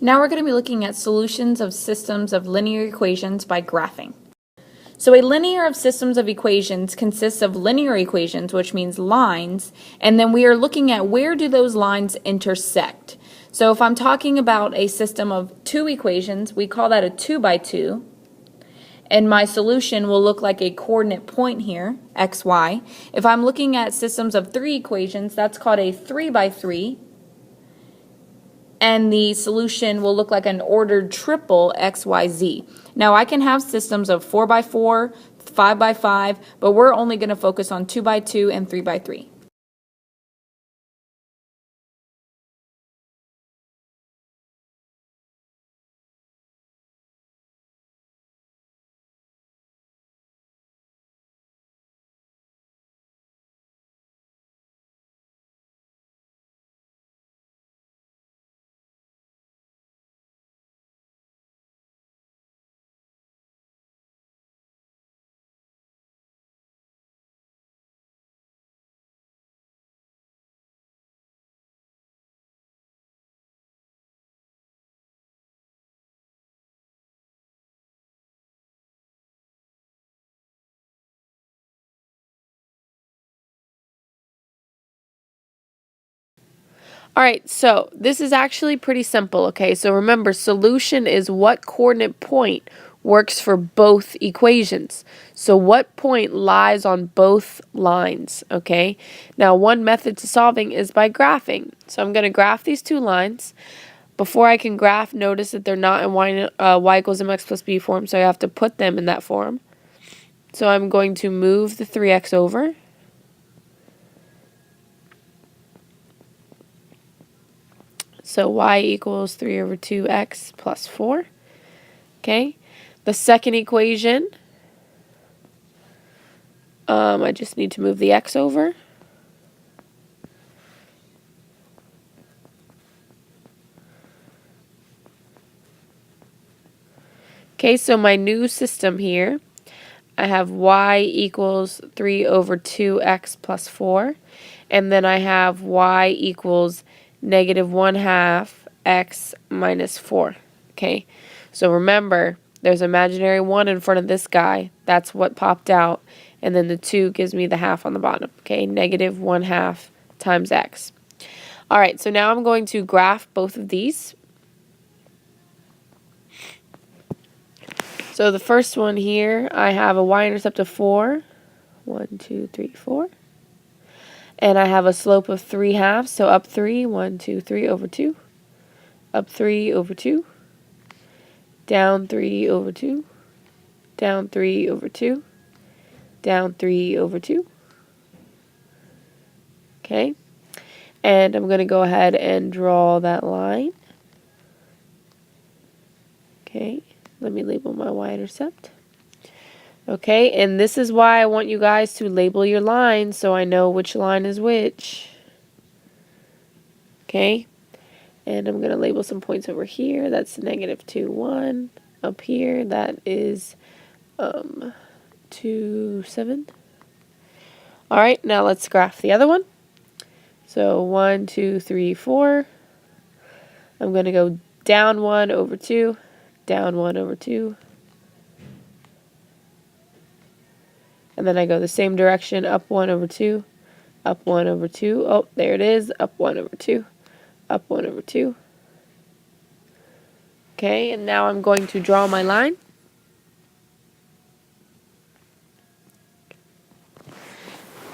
Now we're going to be looking at solutions of systems of linear equations by graphing. So a linear of systems of equations consists of linear equations, which means lines, and then we are looking at where do those lines intersect. So if I'm talking about a system of two equations, we call that a 2 by 2, and my solution will look like a coordinate point here, x, y. If I'm looking at systems of three equations, that's called a 3 by 3, and the solution will look like an ordered triple x, y, z. Now I can have systems of 4 by 4, 5 by 5, but we're only going to focus on 2 by 2 and 3 by 3. All right, so this is actually pretty simple, okay? So remember, solution is what coordinate point works for both equations. So what point lies on both lines, okay? Now, one method to solving is by graphing. So I'm going to graph these two lines. Before I can graph, notice that they're not in y equals mx plus b form, so I have to put them in that form. So I'm going to move the 3x over. So y equals 3 over 2x plus 4. Okay. The second equation, I just need to move the x over. Okay, so my new system here, I have y equals 3 over 2x plus 4. And then I have y equals negative 1/2 x minus 4. Okay, so remember, there's imaginary 1 in front of this guy. That's what popped out. And then the 2 gives me the half on the bottom. Okay, negative 1/2 times x. All right, so now I'm going to graph both of these. So the first one here, I have a y-intercept of 4. 1, 2, 3, 4. And I have a slope of 3/2, so up 3, 1, 2, 3 over 2. Up 3 over 2. Down 3 over 2. Down 3 over 2. Down 3 over 2. Okay. And I'm going to go ahead and draw that line. Okay. Let me label my y-intercept. Okay, and this is why I want you guys to label your lines so I know which line is which. Okay, and I'm going to label some points over here. That's negative 2, 1. Up here, that is 2, 7. All right, now let's graph the other one. So 1, 2, 3, 4. I'm going to go down 1 over 2, down 1 over 2. And then I go the same direction, up 1 over 2, up 1 over 2. Oh, there it is, up 1 over 2, up 1 over 2. Okay, and now I'm going to draw my line.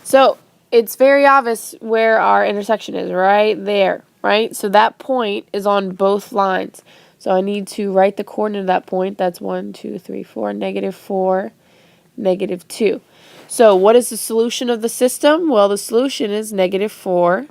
So it's very obvious where our intersection is, right there, right? So that point is on both lines. So I need to write the coordinate of that point. That's 1, 2, 3, 4, negative 4, negative 2. So what is the solution of the system? Well, the solution is negative 4,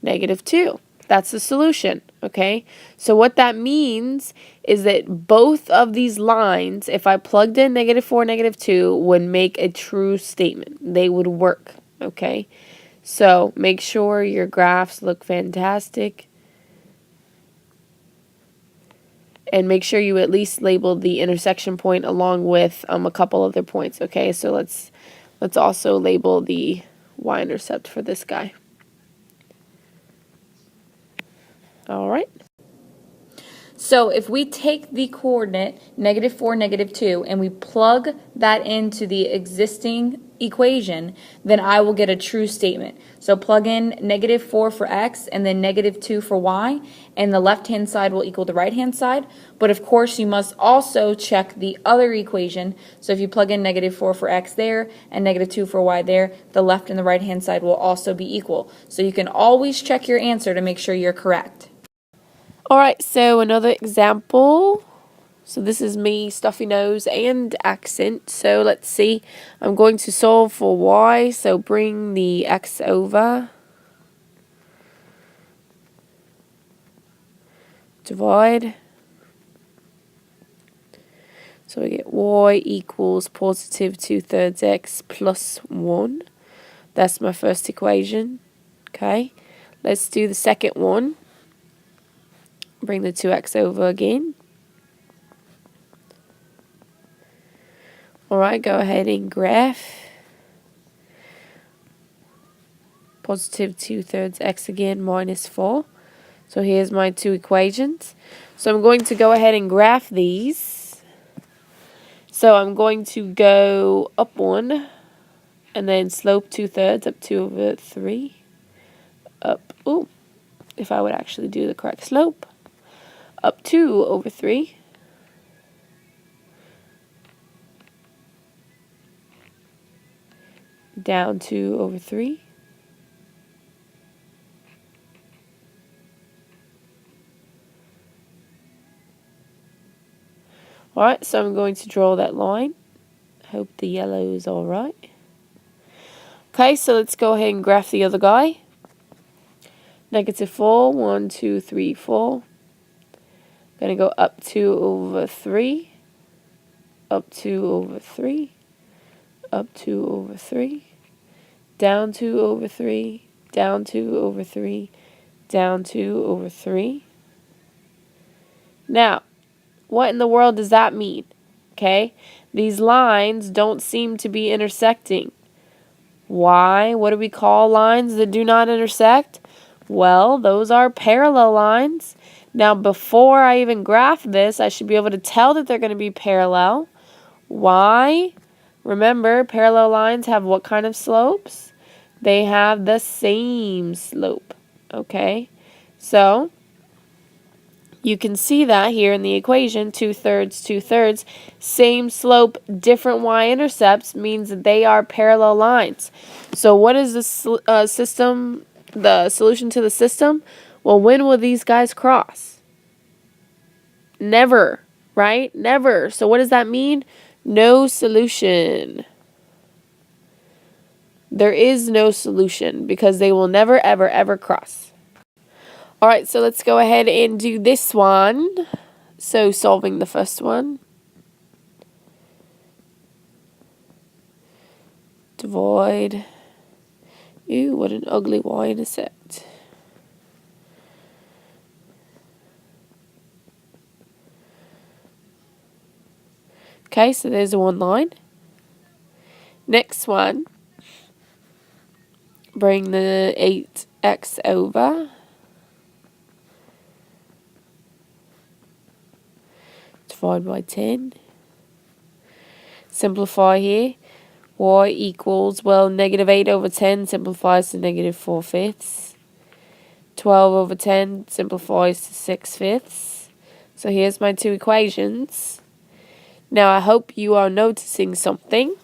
negative 2. That's the solution, okay? So what that means is that both of these lines, if I plugged in negative 4, negative 2, would make a true statement. They would work, okay? So make sure your graphs look fantastic. And make sure you at least label the intersection point along with a couple other points, okay? So let's also label the y-intercept for this guy. All right. So if we take the coordinate -4, -2, and we plug that into the existing equation, then I will get a true statement. So plug in -4 for x and then -2 for y, and the left-hand side will equal the right-hand side. But of course, you must also check the other equation. So if you plug in -4 for x there and -2 for y there, the left and the right-hand side will also be equal. So you can always check your answer to make sure you're correct. All right, so another example. So this is me, stuffy nose and accent. So let's see. I'm going to solve for y. So bring the x over. Divide. So we get y equals positive 2/3 x plus 1. That's my first equation. Okay. Let's do the second one. Bring the 2x over again. Alright, go ahead and graph. Positive 2/3 x again minus 4. So here's my two equations. So I'm going to go ahead and graph these. So I'm going to go up 1 and then slope 2/3 up 2/3. Up, if I would actually do the correct slope. Up 2/3. Down 2/3. Alright, so I'm going to draw that line. Hope the yellow is alright. Okay, so let's go ahead and graph the other guy. -4, 1, 2, 3, 4. Gonna go up 2/3. Up 2/3. Up 2/3. Down 2/3. Down 2/3. Down 2/3. Now, what in the world does that mean? Okay, these lines don't seem to be intersecting. Why? What do we call lines that do not intersect? Well, those are parallel lines. Now, before I even graph this, I should be able to tell that they're going to be parallel. Why? Remember, parallel lines have what kind of slopes? They have the same slope. Okay, so you can see that here in the equation, 2/3, 2/3, same slope, different y-intercepts means that they are parallel lines. So what is the solution to the system? Well, when will these guys cross? Never, right? Never. So what does that mean? No solution. There is no solution because they will never, ever, ever cross. All right, so let's go ahead and do this one. So solving the first one. Divide. Ooh, what an ugly y-intercept. Okay, so there's a one line. Next one. Bring the 8x over. Divide by 10. Simplify here. Y equals, well, -8/10 simplifies to -4/5. 12/10 simplifies to 6/5. So here's my two equations. Now I hope you are noticing something.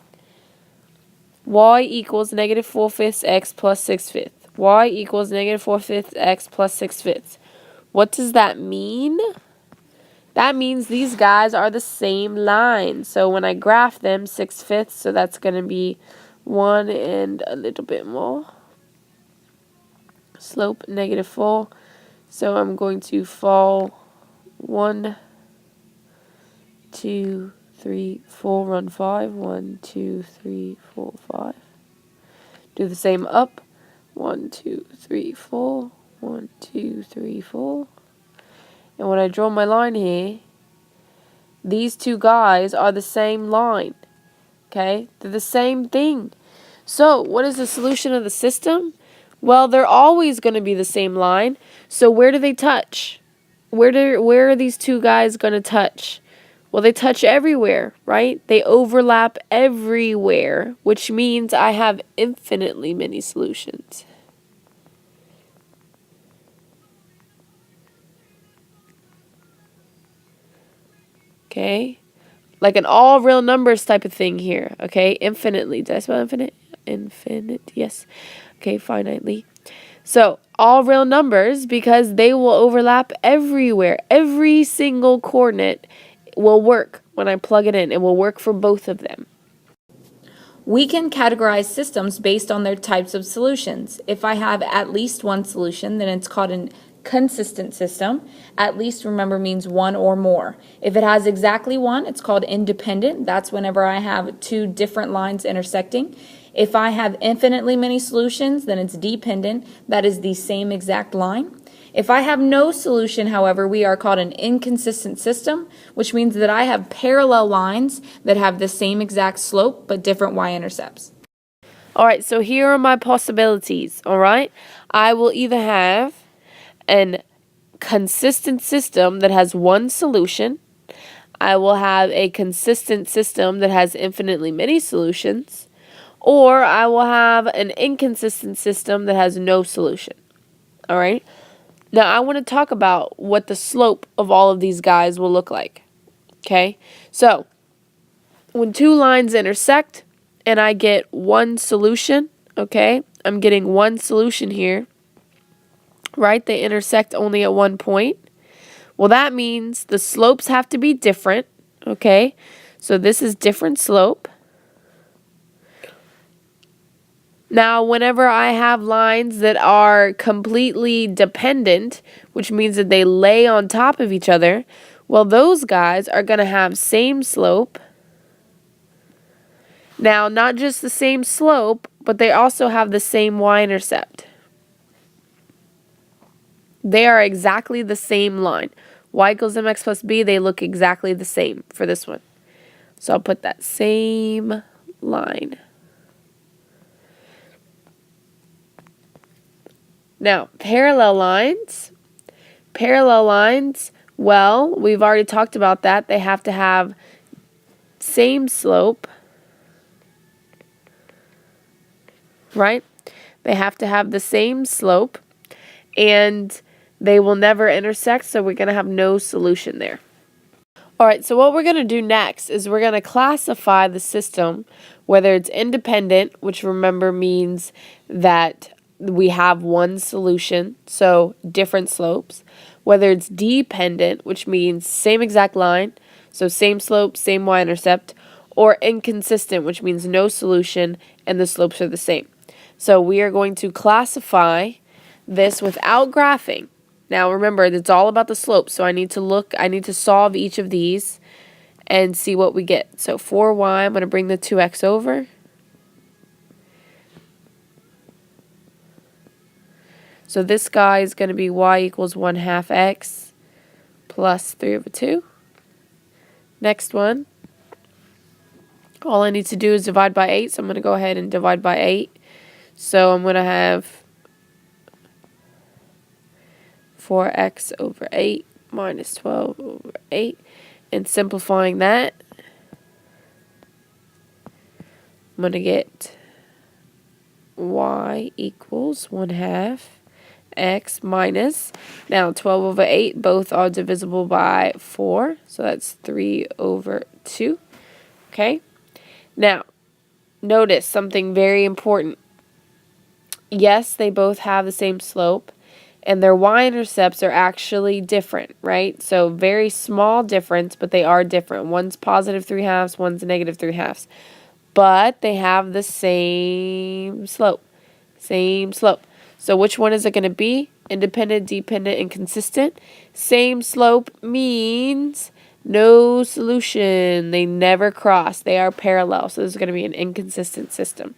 Y equals -4/5 x plus 6/5. Y equals -4/5 x plus 6/5. What does that mean? That means these guys are the same line. So when I graph them, 6/5, so that's going to be 1 and a little bit more. Slope -4. So I'm going to fall 1, 2, 3, 4, run 5. 1, 2, 3, 4, 5. Do the same up. 1, 2, 3, 4. 1, 2, 3, 4. And when I draw my line here, these two guys are the same line. Okay? They're the same thing. So, what is the solution of the system? Well, they're always going to be the same line. So, where do they touch? where are these two guys going to touch? Well, they touch everywhere, right? They overlap everywhere, which means I have infinitely many solutions. Okay? Like an all real numbers type of thing here, okay? Infinitely. Did I spell infinite? Infinite, yes. Okay, finitely. So, all real numbers, because they will overlap everywhere. Every single coordinate will work when I plug it in. It will work for both of them. We can categorize systems based on their types of solutions. If I have at least one solution, then it's called a consistent system. At least, remember, means one or more. If it has exactly one, it's called independent. That's whenever I have two different lines intersecting. If I have infinitely many solutions, then it's dependent. That is the same exact line. If I have no solution, however, we are called an inconsistent system, which means that I have parallel lines that have the same exact slope but different y-intercepts. All right, so here are my possibilities, all right? I will either have an consistent system that has one solution. I will have a consistent system that has infinitely many solutions. Or I will have an inconsistent system that has no solution. All right? Now, I want to talk about what the slope of all of these guys will look like. Okay? So, when two lines intersect and I get one solution, okay? I'm getting one solution here, right? They intersect only at one point. Well, that means the slopes have to be different, okay? So, this is different slope. Now, whenever I have lines that are completely dependent, which means that they lay on top of each other, well, those guys are going to have same slope. Now, not just the same slope, but they also have the same y-intercept. They are exactly the same line. Y equals mx plus b, they look exactly the same for this one. So I'll put that same line. Now, parallel lines, well, we've already talked about that. They have to have same slope, right? They have to have the same slope, and they will never intersect, so we're going to have no solution there. All right, so what we're going to do next is we're going to classify the system, whether it's independent, which remember means that we have one solution, so different slopes, whether it's dependent, which means same exact line, so same slope, same y-intercept, or inconsistent, which means no solution and the slopes are the same. So we are going to classify this without graphing. Now remember, it's all about the slope, so I need to solve each of these and see what we get. So 4y, I'm going to bring the 2x over. So this guy is going to be y equals 1/2 x plus 3/2. Next one. All I need to do is divide by 8, so I'm going to go ahead and divide by 8. So I'm going to have 4x over 8 minus 12 over 8. And simplifying that, I'm going to get y equals 1/2 x minus, now 12 over 8, both are divisible by 4, so that's 3/2. Okay? Now, notice something very important. Yes, they both have the same slope, and their y-intercepts are actually different, right? So very small difference, but they are different. One's positive 3/2, one's negative 3/2. But they have the same slope. Same slope. So which one is it going to be? Independent, dependent, and consistent. Same slope means no solution. They never cross. They are parallel. So this is going to be an inconsistent system.